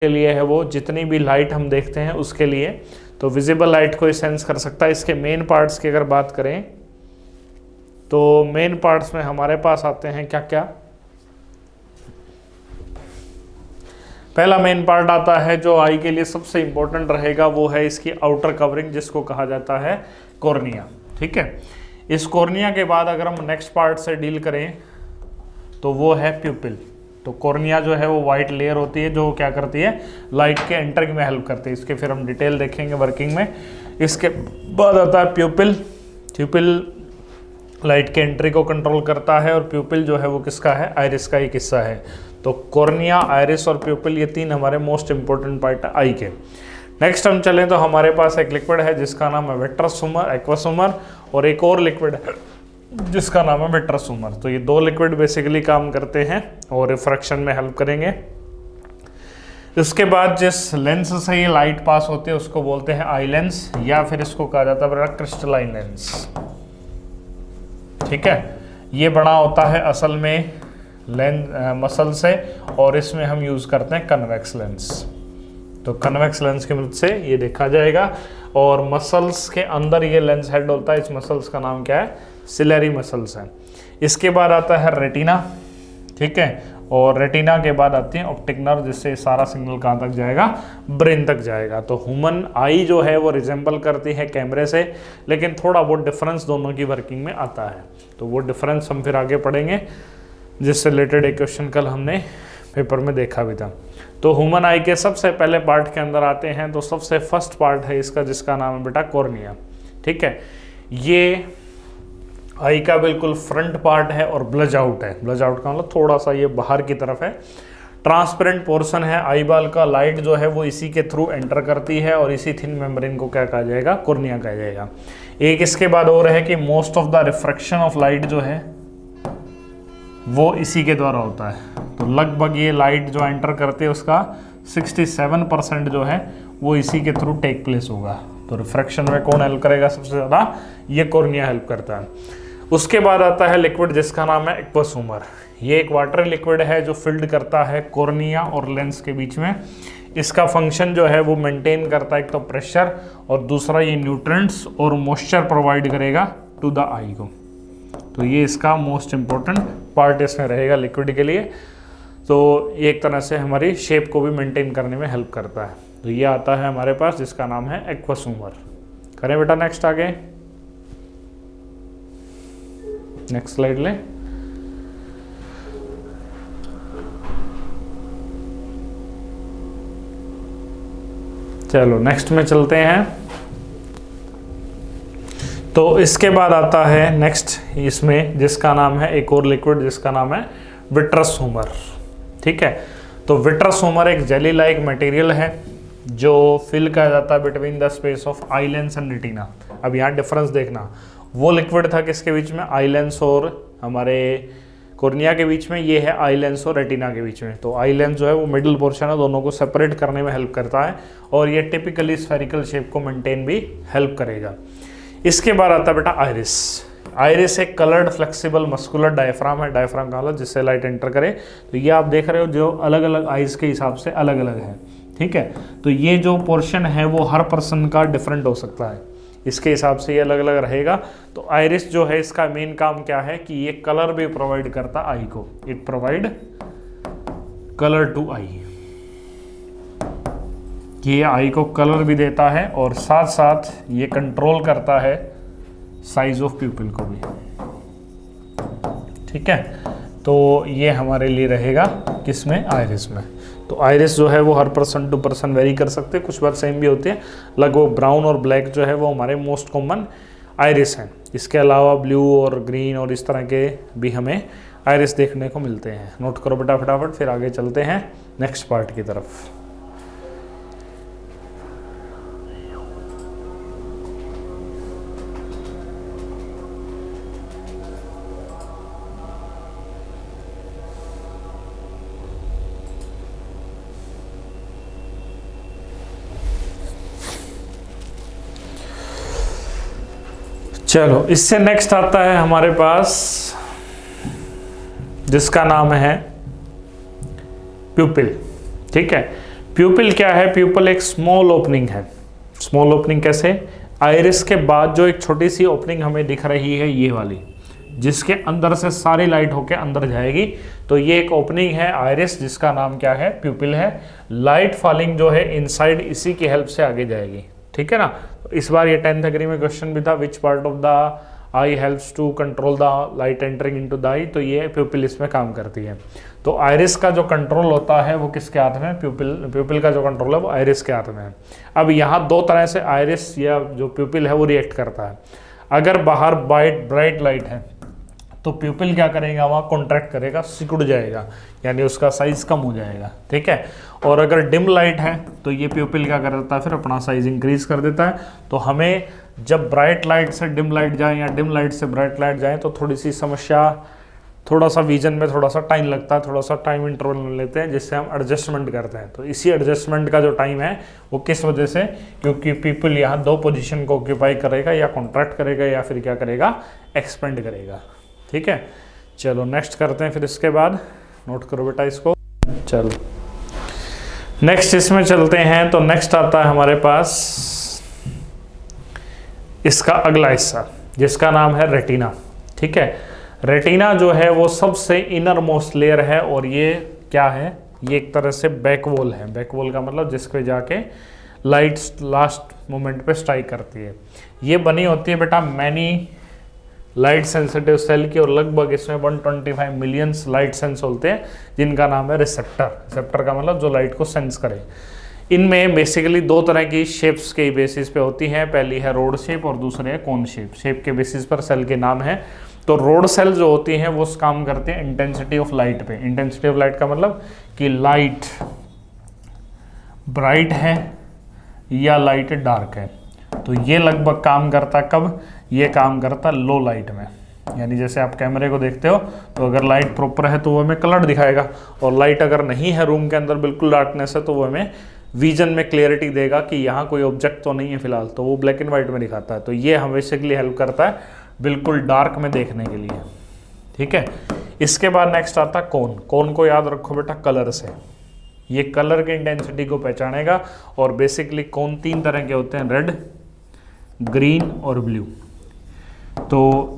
के लिए है वो जितनी भी लाइट हम देखते हैं उसके लिए, तो विजिबल लाइट को सेंस कर सकता है। इसके मेन पार्ट्स की अगर बात करें तो मेन पार्ट्स में हमारे पास आते हैं क्या क्या। पहला मेन पार्ट आता है जो आई के लिए सबसे इंपॉर्टेंट रहेगा, वो है इसकी आउटर कवरिंग जिसको कहा जाता है कॉर्निया। ठीक है, इस कॉर्निया के बाद अगर हम नेक्स्ट पार्ट से डील करें तो वो है प्यूपिल। तो कॉर्निया जो है वो वाइट लेयर होती है जो क्या करती है, लाइट के एंटरिंग में हेल्प करती है। इसके फिर हम डिटेल देखेंगे वर्किंग में। इसके बाद आता है प्यूपिल। प्यूपिल लाइट के एंट्री को कंट्रोल करता है और प्यूपिल जो है वो किसका है, आइरिस का एक हिस्सा है। तो कॉर्निया, आइरिस और प्यूपिल ये तीन हमारे मोस्ट इंपॉर्टेंट पार्ट है आई के। नेक्स्ट हम चलें तो हमारे पास एक लिक्विड है जिसका नाम है विट्रस ह्यूमर, एक्वस ह्यूमर, और एक और लिक्विड है जिसका नाम है विट्रस ह्यूमर। तो ये दो लिक्विड बेसिकली काम करते हैं और रिफ्रैक्शन में हेल्प करेंगे। इसके बाद जिस लेंस से ये लाइट पास होती है उसको बोलते हैं आई लेंस, या फिर इसको कहा जाता है क्रिस्टलाइन लेंस। ठीक है, ये बड़ा होता है असल में मसल से, और इसमें हम यूज करते हैं कन्वेक्स लेंस। तो कन्वेक्स लेंस की मदद से ये देखा जाएगा, और मसल्स के अंदर ये लेंस हेड होता है। इस मसल्स का नाम क्या है, सिलेरी मसल्स है। इसके बाद आता है रेटिना। ठीक है, और रेटिना के बाद आती है ऑप्टिक नर्व, जिससे सारा सिग्नल कहाँ तक जाएगा, ब्रेन तक जाएगा। तो ह्यूमन आई जो है वो रिजेंबल करती है कैमरे से, लेकिन थोड़ा बहुत डिफरेंस दोनों की वर्किंग में आता है। तो वो डिफरेंस हम फिर आगे पढ़ेंगे, जिससे रिलेटेड एक क्वेश्चन कल हमने पेपर में देखा भी था। तो ह्यूमन आई के सबसे पहले पार्ट के अंदर आते हैं, तो सबसे फर्स्ट पार्ट है इसका जिसका नाम है बेटा कॉर्निया। ठीक है, ये आई का बिल्कुल फ्रंट पार्ट है और ब्लज आउट है। ब्लज आउट का मतलब थोड़ा सा ये बाहर की तरफ है। ट्रांसपेरेंट पोर्शन है आई बाल का, लाइट जो है वो इसी के थ्रू एंटर करती है, और इसी थिन मेम्ब्रेन को क्या कहा जाएगा, कॉर्निया कहा जाएगा। एक इसके बाद और है कि most of the refraction of light जो है वो इसी के द्वारा होता है। तो लगभग ये लाइट जो एंटर करती है उसका 67% जो है वो इसी के थ्रू टेक प्लेस होगा। तो रिफ्रैक्शन में कौन हेल्प करेगा सबसे ज़्यादा, ये कॉर्निया हेल्प करता है। उसके बाद आता है लिक्विड जिसका नाम है एक्वस ह्यूमर। ये एक वाटर लिक्विड है जो फिल्ड करता है कॉर्निया और लेंस के बीच में। इसका फंक्शन जो है वो मेंटेन करता है एक तो प्रेशर, और दूसरा ये न्यूट्रिएंट्स और मॉइस्चर प्रोवाइड करेगा टू द आई को। तो ये इसका मोस्ट इम्पोर्टेंट पार्ट इसमें रहेगा लिक्विड के लिए। तो एक तरह से हमारी शेप को भी मेंटेन करने में हेल्प करता है। तो ये आता है हमारे पास जिसका नाम है एक्वस ह्यूमर। करें बेटा नेक्स्ट आगे, नेक्स्ट स्लाइड ले। चलो नेक्स्ट में चलते हैं। तो इसके बाद आता है नेक्स्ट इसमें जिसका नाम है एक और लिक्विड जिसका नाम है विट्रस ह्यूमर। ठीक है, तो विट्रस ह्यूमर एक जेली लाइक मटेरियल है जो फिल किया जाता है between the space of eye lens and retina. अब यहाँ डिफरेंस देखना, वो लिक्विड था किसके बीच में, आई लेंस और हमारे कॉर्निया के बीच में, ये है आई लेंस और रेटिना के बीच में। तो आई लेंस जो है वो मिडिल पोर्शन है, दोनों को सेपरेट करने में हेल्प करता है, और ये टिपिकली स्फेरिकल शेप को मेंटेन भी हेल्प करेगा। इसके बाद आता है बेटा आइरिस। आइरिस एक कलर्ड फ्लेक्सिबल मस्कुलर डायफ्राम है। डायफ्राम का मतलब जिससे लाइट एंटर करे। तो ये आप देख रहे हो जो अलग अलग आइज के हिसाब से अलग अलग है। ठीक है, तो ये जो पोर्शन है वो हर पर्सन का डिफरेंट हो सकता है, इसके हिसाब से ये अलग अलग रहेगा। तो आइरिस जो है इसका मेन काम क्या है कि ये कलर भी प्रोवाइड करता आई को। इट प्रोवाइड कलर टू आई, कि ये आई को कलर भी देता है और साथ साथ ये कंट्रोल करता है साइज ऑफ प्यूपिल को भी। ठीक है, तो ये हमारे लिए रहेगा किसमें, आइरिस में। तो आइरिस जो है वो हर पर्सन टू पर्सन वेरी कर सकते हैं, कुछ बार सेम भी होती है। लगभग ब्राउन और ब्लैक जो है वो हमारे मोस्ट कॉमन आइरिस हैं। इसके अलावा ब्लू और ग्रीन और इस तरह के भी हमें आइरिस देखने को मिलते हैं। नोट करो बेटा फटाफट, फिर आगे चलते हैं नेक्स्ट पार्ट की तरफ। चलो इससे नेक्स्ट आता है हमारे पास जिसका नाम है प्यूपिल। ठीक है, प्यूपिल क्या है? प्यूपिल एक स्मॉल ओपनिंग है। स्मॉल ओपनिंग कैसे? आइरिस के बाद जो एक छोटी सी ओपनिंग हमें दिख रही है ये वाली, जिसके अंदर से सारी लाइट होके अंदर जाएगी, तो ये एक ओपनिंग है आइरिस, जिसका नाम क्या है? प्यूपिल है। लाइट फॉलिंग जो है इनसाइड इसी की हेल्प से आगे जाएगी, ठीक है ना। तो इस बार ये 10th अग्री में क्वेश्चन भी था, which part of the eye helps to control the light entering into the eye, तो ये प्यूपिल इसमें काम करती है। तो आइरिस का जो कंट्रोल होता है वो किसके हाथ में? प्यूपिल का जो कंट्रोल है वो आइरिस के हाथ में है। अब यहाँ दो तरह से आइरिस या जो प्यूपिल है वो रिएक्ट करता है। अगर बाहर ब्राइट लाइट है तो प्यूपिल क्या करेगा? वहाँ कॉन्ट्रैक्ट करेगा, सिकुड़ जाएगा, यानी उसका साइज कम हो जाएगा, ठीक है। और अगर डिम लाइट है तो ये प्यूपिल क्या कर देता है? फिर अपना साइज इंक्रीज कर देता है। तो हमें जब ब्राइट लाइट से डिम लाइट जाए या डिम लाइट से ब्राइट लाइट जाए तो थोड़ी सी समस्या, थोड़ा सा विजन में थोड़ा सा टाइम लगता है, थोड़ा सा टाइम इंटरवल लेते हैं, जिससे हम एडजस्टमेंट करते हैं। तो इसी एडजस्टमेंट का जो टाइम है वो किस वजह से? क्योंकि प्यूपिल यहाँ दो पोजीशन को ऑक्यूपाई करेगा, या कॉन्ट्रैक्ट करेगा या फिर क्या करेगा? एक्सपेंड करेगा, ठीक है। चलो नेक्स्ट करते हैं फिर इसके बाद, नोट करो बेटा इसको। चलो नेक्स्ट इसमें चलते हैं। तो नेक्स्ट आता है हमारे पास इसका अगला हिस्सा, जिसका नाम है रेटिना, ठीक है। रेटिना जो है वो सबसे इनर मोस्ट लेयर है, और ये क्या है? ये एक तरह से बैक वॉल है। बैक वॉल का मतलब जिस पे जाके लाइट लास्ट मोमेंट पे स्ट्राइक करती है। ये बनी होती है बेटा मैनी लाइट सेंसिटिव सेल की, और लगभग इसमें 125 मिलियंस लाइट सेंस होते हैं, जिनका नाम है रिसेप्टर। रिसेप्टर का मतलब जो लाइट को सेंस करे। इनमें बेसिकली दो तरह की शेप्स के बेसिस पे होती हैं। पहली है रोड शेप और दूसरी है कोन शेप। शेप के बेसिस पर सेल के नाम है। तो रोड सेल जो होती हैं वो काम करते हैं इंटेंसिटी ऑफ लाइट पे। इंटेंसिटी ऑफ लाइट का मतलब कि लाइट ब्राइट है या लाइट डार्क है। तो ये लगभग काम करता कब? ये काम करता लो लाइट में। यानी जैसे आप कैमरे को देखते हो तो अगर लाइट प्रॉपर है तो वो हमें कलर दिखाएगा, और लाइट अगर नहीं है, रूम के अंदर बिल्कुल डार्कनेस है, तो वो हमें विजन में क्लियरिटी देगा कि यहाँ कोई ऑब्जेक्ट तो नहीं है फिलहाल, तो वो ब्लैक एंड व्हाइट में दिखाता है। तो ये हमें बेसिकली हेल्प करता है बिल्कुल डार्क में देखने के लिए, ठीक है। इसके बाद नेक्स्ट आता है कोन। कोन को याद रखो बेटा कलर से। ये कलर के इंटेंसिटी को पहचानेगा, और बेसिकली कोन तीन तरह के होते हैं, रेड, ग्रीन और ब्लू। तो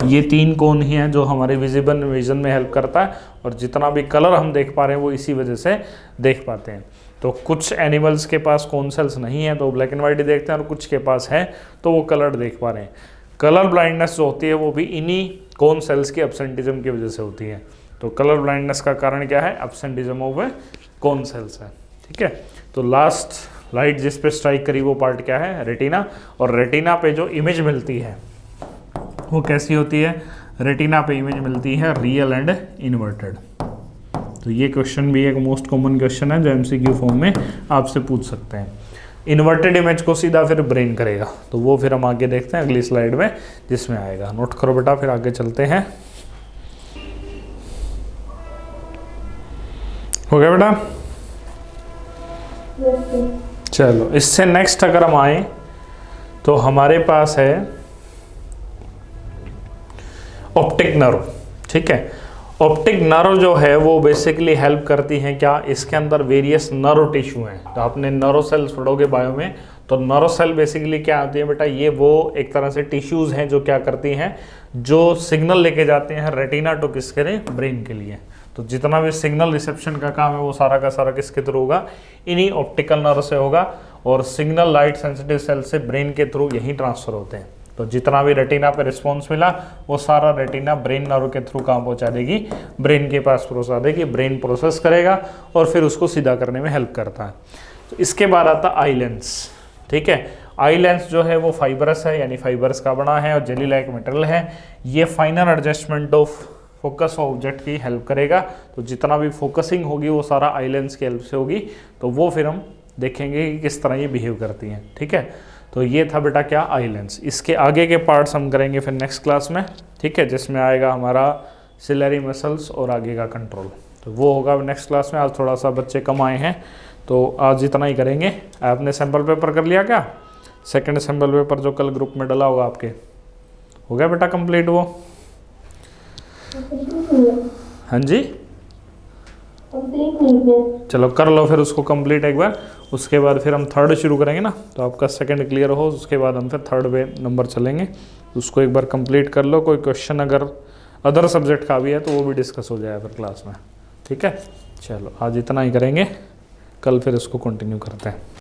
ये तीन कोन ही हैं जो हमारे विजन में हेल्प करता है, और जितना भी कलर हम देख पा रहे हैं वो इसी वजह से देख पाते हैं। तो कुछ एनिमल्स के पास कोन सेल्स नहीं है तो ब्लैक एंड वाइट ही देखते हैं, और कुछ के पास है तो वो कलर देख पा रहे हैं। कलर ब्लाइंडनेस जो होती है वो भी इन्हीं कोन सेल्स की एब्सेंटिज्म की वजह से होती है। तो कलर ब्लाइंडनेस का कारण क्या है? एब्सेंटिज्म ऑफ कोन सेल्स है, ठीक है। तो लास्ट लाइट जिस पे स्ट्राइक करी वो पार्ट क्या है? रेटिना। और रेटिना पे जो इमेज मिलती है वो कैसी होती है? रेटिना पे इमेज मिलती है रियल एंड इन्वर्टेड। तो ये क्वेश्चन भी एक मोस्ट कॉमन क्वेश्चन है जो एमसीक्यू फॉर्म में आपसे पूछ सकते हैं। इन्वर्टेड इमेज को सीधा फिर ब्रेन करेगा, तो वो फिर हम आगे देखते हैं अगली स्लाइड में जिसमें आएगा। नोट करो बेटा, फिर आगे चलते हैं। हो गया बेटा? चलो इससे नेक्स्ट अगर हम आए तो हमारे पास है ऑप्टिक नर्व, ठीक है। ऑप्टिक नर्व जो है वो बेसिकली हेल्प करती हैं क्या? इसके अंदर वेरियस नर्व टिश्यू हैं। तो आपने नर्व सेल्स पढ़ोगे बायो में, तो नर्व सेल बेसिकली क्या होती है बेटा? ये वो एक तरह से टिश्यूज हैं जो क्या करती हैं, जो सिग्नल लेके जाते हैं रेटिना टू किसके लिए? ब्रेन के लिए। तो जितना भी सिग्नल रिसेप्शन का काम है वो सारा का सारा किसके थ्रू होगा? इन्हीं ऑप्टिकल नर्व से होगा, और सिग्नल लाइट सेंसिटिव सेल से ब्रेन के थ्रू यही ट्रांसफर होते हैं। तो जितना भी रेटिना पे रिस्पॉन्स मिला वो सारा रेटिना ब्रेन नर्व के थ्रू काम पहुंचा देगी, ब्रेन के पास पहुंचा देगी, ब्रेन प्रोसेस करेगा और फिर उसको सीधा करने में हेल्प करता है। तो इसके बाद आता आई लेंस, ठीक है। आई लेंस जो है वो फाइबरस है, यानी फाइबर्स का बना है और जेली लाइक मटेरियल है। ये final adjustment of focus object की हेल्प करेगा। तो जितना भी फोकसिंग होगी वो सारा आई लेंस की हेल्प से होगी। तो वो फिर हम देखेंगे कि किस तरह ये बिहेव करती हैं, ठीक है। तो ये था बेटा क्या? Eye lens. इसके आगे के पार्ट्स हम करेंगे फिर नेक्स्ट क्लास में, ठीक है, जिसमें आएगा हमारा सिलरी मसल्स और आगे का कंट्रोल। तो वो होगा नेक्स्ट क्लास में। आज थोड़ा सा बच्चे कम आए हैं तो आज इतना ही करेंगे। आपने सैम्पल पेपर कर लिया क्या? सेकंड सैम्पल पेपर जो कल ग्रुप में डला होगा आपके, हो गया बेटा कंप्लीट वो? हाँ जी, कंप्लीट नहीं किया। चलो कर लो फिर उसको कंप्लीट एक बार, उसके बाद फिर हम थर्ड शुरू करेंगे ना, तो आपका सेकंड क्लियर हो उसके बाद हम फिर थर्ड पे नंबर चलेंगे। उसको एक बार कंप्लीट कर लो, कोई क्वेश्चन अगर अदर सब्जेक्ट का भी है तो वो भी डिस्कस हो जाएगा फिर क्लास में। ठीक है, चलो आज इतना ही करेंगे, कल फिर इसको कंटिन्यू करते हैं।